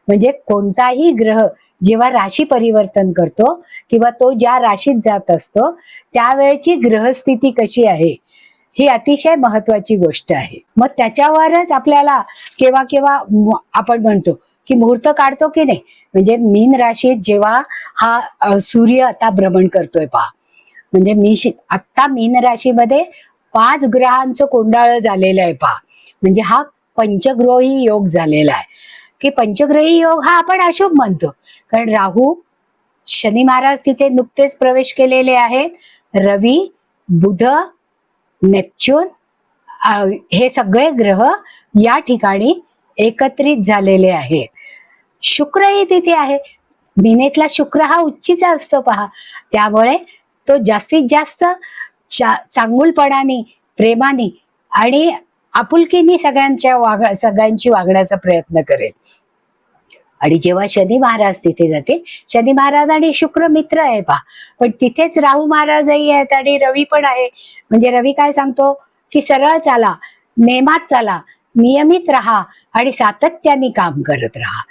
म्हणजे कोणताही ग्रह जेव्हा राशी परिवर्तन करतो किंवा तो ज्या राशीत जात असतो त्यावेळची ग्रहस्थिती कशी आहे ही अतिशय महत्वाची गोष्ट आहे. मग त्याच्यावरच आपल्याला केव्हा केव्हा आपण म्हणतो की मुहूर्त काढतो की नाही. म्हणजे मीन राशीत जेव्हा हा सूर्य आता भ्रमण करतोय पहा, म्हणजे आता मीन राशीमध्ये 5 ग्रहांचं कोंडाळं झालेलं आहे पहा. म्हणजे हा पंचग्रही योग झालेला आहे की पंचग्रही योग हा आपण अशुभ म्हणतो कारण राहू शनी महाराज तिथे नुकतेच प्रवेश केलेले आहेत. रवी, बुध, नेपच्यून हे सगळे ग्रह या ठिकाणी एकत्रित झालेले आहेत. शुक्रही तिथे आहे. मीनेतला शुक्र हा उच्चीचा असतो पहा. त्यामुळे तो जास्तीत जास्त चांगुलपणाने, प्रेमाने आणि आपुलकीने सगळ्यांची वागण्याचा प्रयत्न करेल. आणि जेव्हा शनी महाराज तिथे जातील, शनी महाराज आणि शुक्र मित्र आहे पहा, पण तिथेच राहू महाराजही आहेत आणि रवी पण आहे. म्हणजे रवी काय सांगतो की सरळ चाला, नेमात चाला, नियमित राहा आणि सातत्याने काम करत राहा.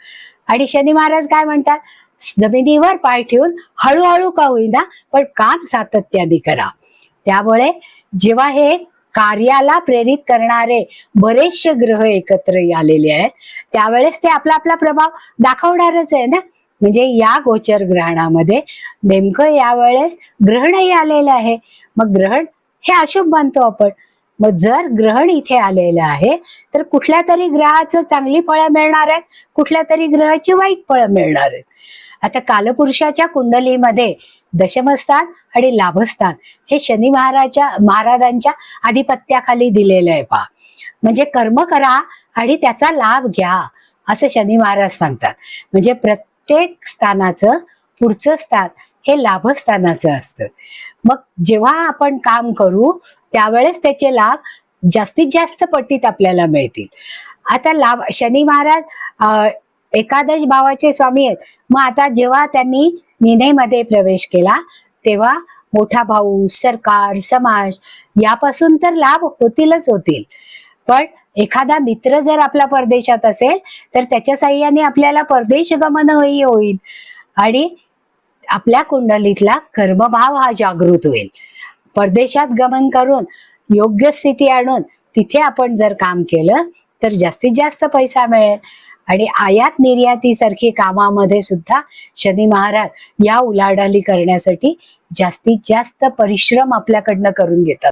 आणि शनी महाराज काय म्हणतात, जमिनीवर पाय ठेवून हळूहळू का होईना पण काम सातत्याने करा. त्यामुळे जेव्हा हे कार्याला प्रेरित करणारे बरेचसे ग्रह एकत्र आलेले आहेत त्यावेळेस ते आपला आपला प्रभाव दाखवणारच आहे ना. म्हणजे या गोचर ग्रहणामध्ये नेमकं यावेळेस ग्रहणही आलेलं आहे. मग ग्रहण हे अशुभ मानतो आपण. मग जर ग्रहण इथे आलेलं आहे तर कुठल्या तरी ग्रहाचं चांगली फळं मिळणार आहेत, कुठल्या तरी ग्रहाची वाईट फळं मिळणार आहेत. आता कालपुरुषाच्या कुंडलीमध्ये दशमस्थान आणि लाभस्थान हे शनी महाराजांच्या आधिपत्याखाली दिलेलं आहे पहा. म्हणजे कर्म करा आणि त्याचा लाभ घ्या असं शनी महाराज सांगतात. म्हणजे प्रत्येक स्थानाचं पुढचं स्थान हे लाभस्थानाचं असतं. मग जेव्हा आपण काम करू त्यावेळेस त्याचे लाभ जास्तीत जास्त पटीत आपल्याला मिळतील. आता शनी महाराज एकादश भावाचे स्वामी आहेत. मग आता जेव्हा त्यांनी मीनेमध्ये प्रवेश केला तेव्हा मोठा भाऊ, सरकार, समाज यापासून तर लाभ होतीलच होतील. पण एखादा मित्र जर आपला परदेशात असेल तर त्याच्या साह्याने आपल्याला परदेश गमनही होईल आणि आपल्या कुंडलीतला कर्मभाव हा जागृत होईल. परदेशात गमन करून योग्य स्थिती आणून तिथे आपण जर काम केलं तर जास्तीत जास्त पैसा मिळेल. आणि आयात निर्यातीसारखी कामामध्ये सुद्धा शनी महाराज या उलाढाली करण्यासाठी जास्तीत जास्त परिश्रम आपल्याकडनं करून घेतात.